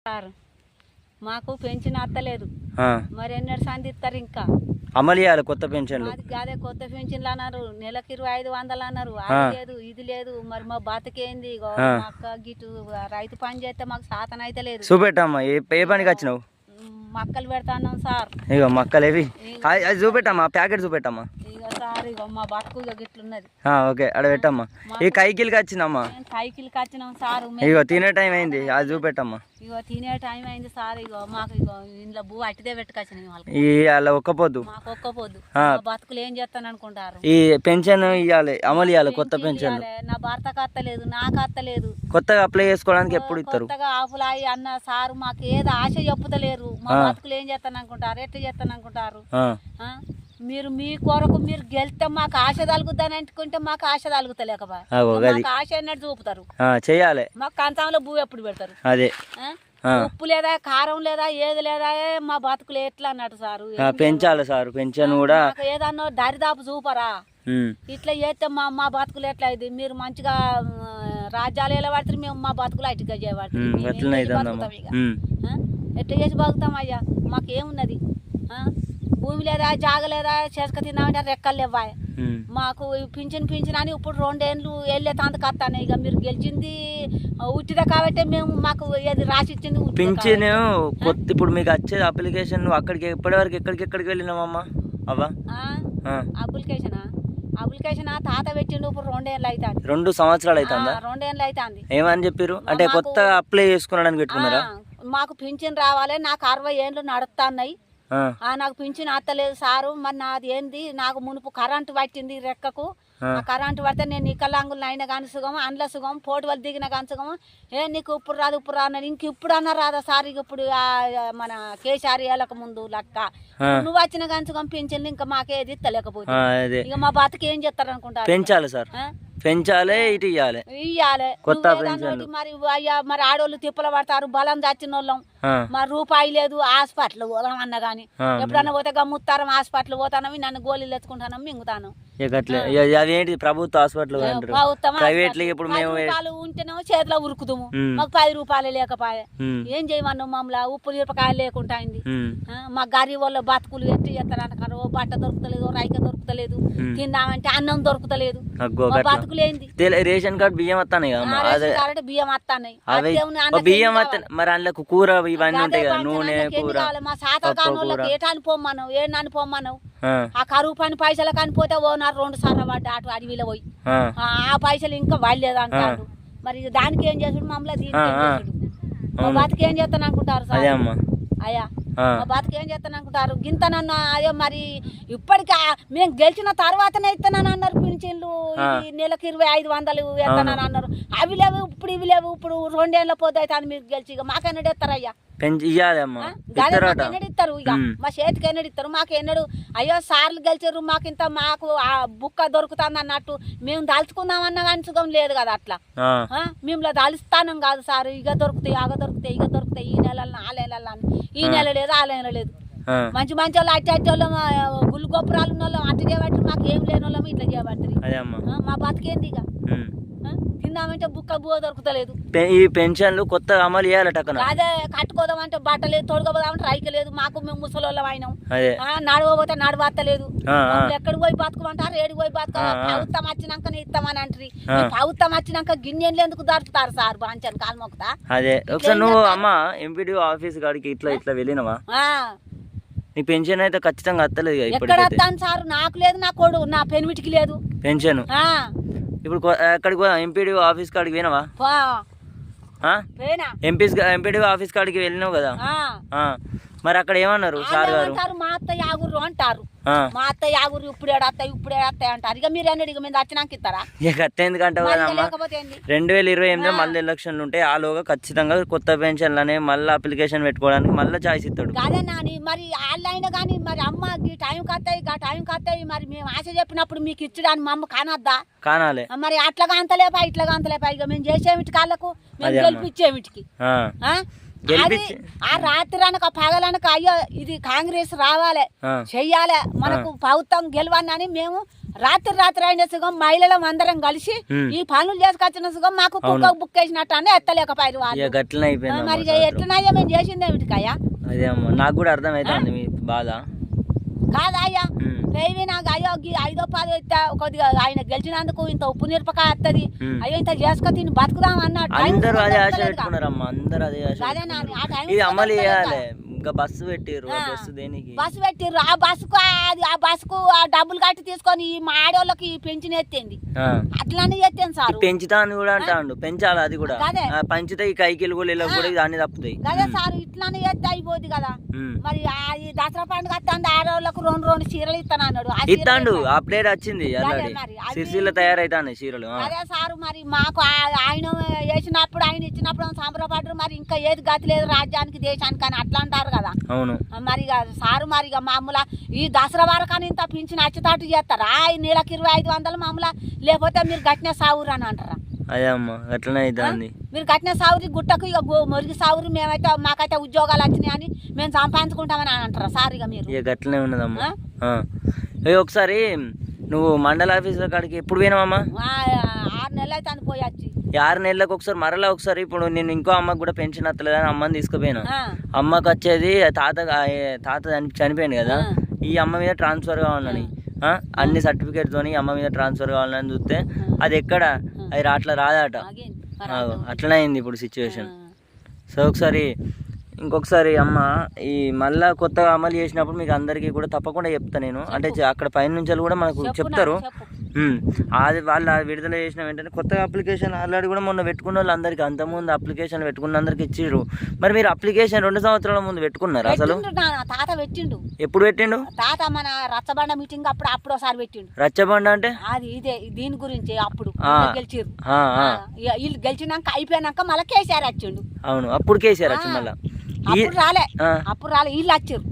Sir మాకు pension అత్తలేదు మరి ఎన్నడు సంధిస్తారు ఇంకా అమలు చేయాలి కొత్త పెన్షన్లు. అదే కొత్త పెన్షన్లు అన్నారు, నెలకు 2500 అన్నారు. అది లేదు ఇది లేదు, మరి మా బతికేంది? మాకు గిటు రైతు పని చేస్తే మాకు సాతన అయితే లేదు. చూపెట్టమ్మా ఏ పనికి వచ్చినావు? మక్కలు పెడతాను సార్. ఇగో మక్కలేవి అది చూపెట్టమ్మా, ప్యాకెట్ చూపెట్టమ్మా. ఇగో సార్ ఇగో మా బతుకు గిట్లున్నది. ఓకే అక్కడ పెట్టమ్మా. ఈ కైకిల్కి వచ్చిందమ్మా. కైకిల్కి వచ్చినాం సార్. ఇగో తినే టైం అయింది, అది చూపెట్టమ్మా. ఇగో తినే టైం అయింది సార్. ఇగో మాకు ఇగో ఇంట్లో బూ అట్టిదే పెట్టుకొచ్చినాయి వాళ్ళకి. అలా ఒక్కపోద్దు మాకు ఒక్కపోద్దు. బతుకులు ఏం చేస్తాను అనుకుంటారు? ఈ పెన్షన్ ఇవ్వాలి, అమలు చేయాలి కొత్త పెన్షన్. నా భర్తకు అత్తలేదు, నాకు అత్తలేదు. కొత్తగా అప్లై చేసుకోవడానికి ఎప్పుడు ఇస్తారు? కొత్తగా ఆపులాయి అన్న సారు మాకు ఏదో ఆశ చెప్పుతలేరు. మా బతుకులు ఏం చేస్తాను అనుకుంటారు? ఎట్లా చేస్తాను అనుకుంటారు? మీరు మీ కొరకు మీరు గెలిస్తే మాకు ఆశ తలుగుద్దని అనుకుంటే మాకు ఆశ తలుగుతలేకపోయా. ఆశ అన్నట్టు చూపుతారు. చేయాలి. మాకు కంచంలో భూ ఎప్పుడు పెడతారు? అదే ఉప్పు లేదా, కారం లేదా, ఏది లేదా, మా బతుకులు ఎట్లా అన్నట్టు సారు. పెంచాలి సార్ పెన్షన్ కూడా. ఏదన్నా దరిదాపు చూపరా? ఇట్లా చేస్తే మా బతుకులు ఎట్లా అయింది? మీరు మంచిగా రాజ్యాలు ఎలా పడుతుంది, మేము మా బతుకులు అటుగా చేయబడుతుంది. ఎట్లా చేసి బతుకుతాం అయ్యా? మాకేమున్నది? భూమి లేదా, జాగ లేదా, చేసుక తిందామంటే రెక్కలు లేవా? మాకు పింఛన్ అని ఇప్పుడు 2 ఏళ్ళు వెళ్ళే తందుకు వస్తాను. ఇక మీరు గెలిచింది ఉట్టిదే కాబట్టి మేము మాకు ఏది రాసిచ్చింది పింఛన్ కొత్త. ఇప్పుడు మీకు వచ్చేది అప్లికేషన్ అక్కడికి ఇప్పటివరకు ఎక్కడికి వెళ్ళినామమ్మా? అవ్వా అప్లికేషన్ తాత పెట్టిండు. ఇప్పుడు 2 ఏళ్ళు అవుతుంది. 2 సంవత్సరాలు అవుతుందా? 2 ఏళ్ళు అవుతుంది. ఏమని చెప్పారు? అంటే కొత్త అప్లై చేసుకున్నాడని పెట్టుకున్నారా? మాకు పింఛన్ రావాలి, నాకు 60 ఏళ్ళు నడుస్తున్నాయి, నాకు పింఛన్ అత్తలేదు సారు. మరి నాది ఏంది? నాకు మునుపు కరెంటు పట్టింది రెక్కకు. ఆ కరెంటు పడితే నేను ఇక్కలాంగులు అయినా కానీ సుగము, అందులో సుగము, పోటీ వాళ్ళు దిగిన కానీ సుగము. నీకు ఇప్పుడు రాదు అన్నాడు. ఇంక ఇప్పుడు అన్న రాదా సార్? ఇప్పుడు మన కేసీఆర్ ఏళ్ళకు ముందు లెక్క నువ్వు వచ్చిన కానీ సుగం పింఛన్లు ఇంకా మాకేది ఇస్తలేకపోతే ఇక మా బతుకు ఏం చేస్తారు అనుకుంటారు? పెంచాలి సార్, పెంచాలి, ఇటు ఇయ్యాలి. కొత్త మరి అయ్యా మరి ఆడోళ్ళు తిప్పలు పడతారు, బలం చచ్చిన వాళ్ళం. మరి రూపాయి లేదు, హాస్పిటల్ పోదాం అన్న గాని ఎప్పుడన్నా పోతే గమ్ముతారం హాస్పిటల్ పోతాను, నన్ను గోళీలు తెచ్చుకుంటాను, మింగుతాను. అదేంటి ప్రభుత్వ హాస్పిటల్ ప్రైవేట్ ఇప్పుడు మేము ఉంటేనేమో చేతిలో ఉరుకుతాము. మాకు 10 రూపాయలు లేకపోయా ఏం చేయమన్నావు? మమ్మల్ని ఉప్పు మిరపకాయలు లేకుండా అయింది. మా గరీబ్ వాళ్ళ బతుకులు ఎట్టి చేస్తారంటారు. బట్ట దొరుకుతలేదు, రైక దొరుకుతలేదు, తిందామంటే అన్నం దొరుకుతలేదు. బతుకులేంది? రేషన్ కార్డు బియ్యం వస్తాయి కదా, బియ్యం వస్తాయి. బియ్యం మరి అందులో కూర ఇవన్నీ ఉంటాయి కదా, నూనె కూర. మా శాతకాని వాళ్ళకి ఏటాని పొమ్మన్నావు, ఏనాని పొమ్మన్నావు? ఆ కరువు పని పైసలు కానిపోతే 2 సార్లు పడ్డా అటు అడవిలో పోయి ఆ పైసలు ఇంకా వాళ్ళేది అంటారు. మరి దానికి ఏం చేసుడు? మమ్మల్ని దీనికి ఏం చేసుడు? మా బతికి ఏం చేస్తాను అనుకుంటారు సార్? అయ్యా మా బతికి ఏం చేస్తాను అనుకుంటారు? గింతనన్నా అదే మరి ఇప్పటికి మేము గెలిచిన తర్వాతనే ఇస్తానని అన్నారు పింఛన్లు. నెలకు 2500 ఇస్తానని అన్నారు. అవి లేవు ఇప్పుడు, ఇవి లేవు ఇప్పుడు. 2 ఏళ్ళ పోతే అవుతుంది మీరు గెలిచి. ఇక మాకెన్నడు ఇస్తారయ్యా? ఎన్నడిస్తారు? ఇక మా చేతికి ఎన్నడిస్తారు? మాకు ఎన్నడు? అయ్యో సార్లు గెలిచారు, మాకు ఇంత మాకు బుక్క దొరుకుతుంది అన్నట్టు మేము దలుచుకుందామన్నా కానీ సుఖం లేదు కదా. అట్లా మేము దలుస్తానం కాదు సార్. ఇక దొరుకుతాయి, ఆగ దొరుకుతాయి, ఇక దొరుకుతాయి, ఈ నెలల్లో ఆ నెలల్లో. ఈ నెల లేదు, ఆ నెల లేదు. మంచి మంచి వాళ్ళు అట్టి వాళ్ళం, గుళ్ళు గొప్పరాలు ఉన్న వాళ్ళం అట్టు చేయబట్టి, మాకు ఏం లేని వాళ్ళం ఇట్లా చేయబడుతుంది. మా బతికేంది? ఇక తిందామంటే బుక్క బువ దొరుకుతలేదు. ఈ పెన్షన్లు కొత్త అమలు చేయాలట. అదే కట్టుకోదామంటే బట్టలేదు, తొడగపోదామంటే రైక లేదు. మాకు మేము ముసలోళ్ళం అయినాం. నడవబోతే నడవత్తలేదు. ఎక్కడికి పోయి బతుకమంటారు, ఏడికి పోయి బతుక? ప్రభుత్వం వచ్చినాకనే ఇస్తామని అంటారు. ప్రభుత్వం వచ్చినాక గిన్నెలు ఎందుకు దొరుకుతారు సార్? బాంచాను కాలు మొక్కుతా. అదే ఒకసారి నువ్వు అమ్మ ఎంపీడీఓ ఆఫీస్ కాడికి ఇట్లా వెళ్ళినవా? నీ పెన్షన్ అయితే ఖచ్చితంగా వస్తలేదు. ఎక్కడ వస్తాను సార్? నాకు లేదు, నా కొడు నా పెనిమిటికి లేదు పెన్షన్. ఇప్పుడు ఎక్కడికి ఎంపీడీఓ ఆఫీస్ కాడికి పోయినావా? ఎంపీడీఓ ఆఫీస్ కాడికి వెళ్ళినావు కదా, మరి అక్కడ ఏమన్నారు సార్ గారు? మా అత్త యాగుర్రు అంటారు. మా అత్త యాగుర్రు ఇప్పుడే వస్తాయి అంటారు. ఇక మీరు అన్నాడు, ఇక మేము వచ్చినాక ఇస్తారా? ఇక ఎందుకంటే 2028 మళ్ళీ ఎలక్షన్లు ఉంటాయి. ఆలోగా ఖచ్చితంగా కొత్త పెన్షన్లనే మళ్ళీ అప్లికేషన్ పెట్టుకోవడానికి మళ్ళీ ఛాయిస్ ఇస్తాడు. కాదన్నా మరి వాళ్ళైనా కానీ మరి అమ్మ ఈ టైంకి వస్తాయి మరి మేము ఆశ చెప్పినప్పుడు మీకు ఇచ్చడానికి మా అమ్మ కానద్దా? కానాలి. మరి అట్లాగా అంతలేపా ఇట్లాగా అంతలేపా? ఇక మేము చేసేమిటి కాళ్ళకు, మేము గెలిపించేమిటికి. ఆ రాత్రి అనక పగలనక అయ్యో ఇది కాంగ్రెస్ రావాలి చెయ్యాలి, మనకు ప్రభుత్వం గెలవని మేము రాత్రి అయిన సుఖం మహిళలు అందరం కలిసి ఈ పనులు చేసుకొచ్చిన సుఖం మాకు కుక్క బుక్ వేసినట్టు అని ఎత్తలేకపోయారు వాళ్ళు. గట్లనే అయిపోయింది. మరి ఎట్లనయ్యా మేము చేసింది ఏమిటికయ్యా? అదే అమ్మ నాకు కూడా అర్థమైతుంది మీ బాధ. కాదయ్యా పేవి నాకు అయ్యో 5-10 ఇస్తా కొద్దిగా ఆయన గెలిచినందుకు ఇంత ఉప్పు మిరపకాయ వస్తుంది అయ్యో ఇంత చేసుకొని తిని బతుకుదాం అన్నట్టు అందరూ అదే ఆశ పెట్టుకున్నారమ్మా. అందరూ అదే ఆశ. ఇది అమలు చేయాలి. ఇంకా బస్సు పెట్టిర్రు. బస్సు దేనికి బస్సు పెట్టిర్రు? ఆ బస్సుకు ఆ డబ్బులు కట్టి తీసుకొని మా ఆడోళ్ళకి పెంచిన ఎత్తింది అట్లానే ఎత్తాను సార్. పెంచుతా అని కూడా అంటాడు. పెంచాలి అది కూడా. పంచితే ఈ కైకిలు కూడా కూడా దాన్ని తప్పుతాయి కదా సార్. ఇట్లానే ఎత్తే అయిపోద్ది కదా. మరి ఈ దసరా పండుగ వస్తుంది ఆడోళ్ళకు 2 చీరలు ఇస్తాను అన్నాడు. ఇస్తాడు. అప్డేట్ వచ్చింది. సిరిసిల్ల తయారైతాను చీరలు. అదే సార్ మరి మాకు ఆయన వేసినప్పుడు ఆయన ఇచ్చినప్పుడు సంబరపడ్డారు. మరి ఇంకా ఏది గతి లేదు రాజ్యానికి దేశానికి అని అట్లా అంటారు కదా. అవును. మరి సారు మరి మామూలు ఈ దసరా వరకని ఇంత పింఛన్ అచ్చుతాటు చేస్తారా? నెలకు 2500 మామూలు లేకపోతే మీరు గట్టిన సావురు అని అంటారా? అదే అమ్మా అట్లనే అవుతుంది. మీరు కట్టిన సావురి గుట్టకు ఇక మురిగి సావురి మేమైతే మాకైతే ఉద్యోగాలు వచ్చినాయి అని మేము సంపాదించుకుంటామని అంటారా సార్? ఇక మీరు ఇక గట్లనే ఉన్నదమ్మా. ఒకసారి నువ్వు మండల ఆఫీసుల కాడికి ఎప్పుడు పోయినావమ్మా? 6 నెలలు అయితే అని పోయొచ్చి. 6 నెలలకు ఒకసారి మరలా ఒకసారి. ఇప్పుడు నేను ఇంకో అమ్మకు కూడా పెన్షన్ వస్తలేదని అమ్మని తీసుకుపోయినా. అమ్మకి వచ్చేది తాత చనిపోయింది కదా. ఈ అమ్మ మీద ట్రాన్స్ఫర్ కావాలని అన్ని సర్టిఫికేట్ తోని అమ్మ మీద ట్రాన్స్ఫర్ కావాలని చూస్తే అది ఎక్కడ అది అట్లా రాదట. అట్లనే అయింది ఇప్పుడు సిచ్యువేషన్. సో ఇంకొకసారి అమ్మ ఈ మళ్ళా కొత్తగా అమలు చేసినప్పుడు మీకు అందరికీ కూడా తప్పకుండా చెప్తా నేను. అంటే అక్కడ పైన నుంచి కూడా మనకు చెప్తారు. అది వాళ్ళు విడుదల చేసిన వెంటనే కొత్తగా అప్లికేషన్ ఆల్రెడీ కూడా మొన్న పెట్టుకున్న వాళ్ళు అందరికి అంతకుముందు అప్లికేషన్ పెట్టుకున్న అందరికి ఇచ్చిర్రు. మరి మీరు అప్లికేషన్ 2 సంవత్సరాల ముందు పెట్టుకున్నారు అసలు? తాత పెట్టిండు. ఎప్పుడు పెట్టిండు? తాత మన రచ్చబండ మీటింగ్ అప్పుడు ఒకసారి పెట్టిండు. రచ్చబండ అంటే అది ఇదే దీని గురించి. అప్పుడు గెలిచిర్రు. వీళ్ళు గెలిచినాక అయిపోయినాక మళ్ళీ కేసీఆర్ వచ్చిండు. అవును అప్పుడు కేసీఆర్ వచ్చి మళ్ళీ అప్పుడు రాలే వీళ్ళు వచ్చారు.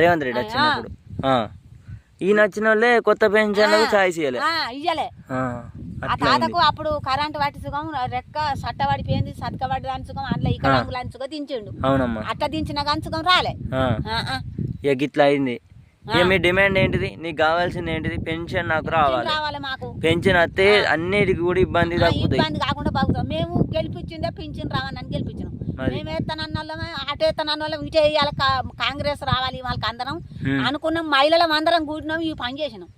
రేవంత్ రెడ్డి వచ్చినప్పుడు ఈయన వచ్చిన వాళ్ళే కొత్త పెన్షన్ ఛాయిస్ ఇయ్యలే. ఆ తాతకు అప్పుడు కరెంట్ వాటి సుఖం రెక్క సట్ట పడిపోయింది. సతక పడి దాని సుఖం అందులో ఇక్కడ లంచుగా దించిండు. అవునమ్మా అట్లా దించిన కానీ సుఖం రాలే. ఇక ఇట్లా అయింది. ఇక మీ డిమాండ్ ఏంటిది? నీకు కావాల్సింది ఏంటిది? పెన్షన్ నాకు రావాలి. మాకు పెన్షన్ వస్తే అన్నిటికి కూడా ఇబ్బంది కాకుండా బాగుతాం. మేము గెలిపించిందే పెన్షన్ రావాలని గెలిపించినాం. మేము ఎత్తనన్నోళ్ళమే అటు ఎత్తనన్నోళ్ళం ఇటే వేయాలి. కాంగ్రెస్ రావాలి వాళ్ళకి అందరం అనుకున్నాం. మహిళలం అందరం కూడినాం ఈ పని చేసినాం.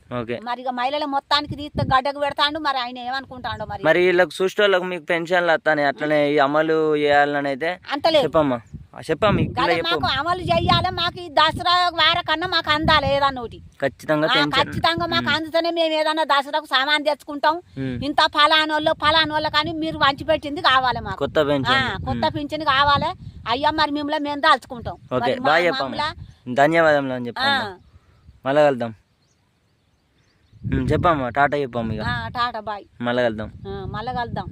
మరి ఇక మహిళల మొత్తానికి తీస్తే గడ్డకు పెడతాడు. మరి ఆయన ఏమనుకుంటాడో మరి వీళ్ళకి చూసేటోళ్ళకి మీకు పెన్షన్లు వస్తాయి అట్లనే అమలు చేయాలని అయితే అంటలేదు. చెప్పమ్మా మాకు అమలు చెయ్యాలి. మాకు ఈ దసరా వారకన్నా మాకు అందాలి ఏదన్నా ఒకటి ఖచ్చితంగా మాకు అందుతనే మేము ఏదన్నా దసరాకు సామాన్ తెచ్చుకుంటాం. ఇంత ఫలానోళ్ళ కానీ మీరు వంచి పెట్టింది కావాలి మాకు. కొత్త పింఛన్ కావాలి అయ్యా. మరి మిమ్మల్ని మేము దాల్చుకుంటాం. ధన్యవాదాలు అని చెప్పమ్మా. మళ్ళా కలుద్దాం. చెప్పమ్మా టాటా చెప్పమ్మా. ఇక టాటా బాయ్. మళ్ళా కలుద్దాం.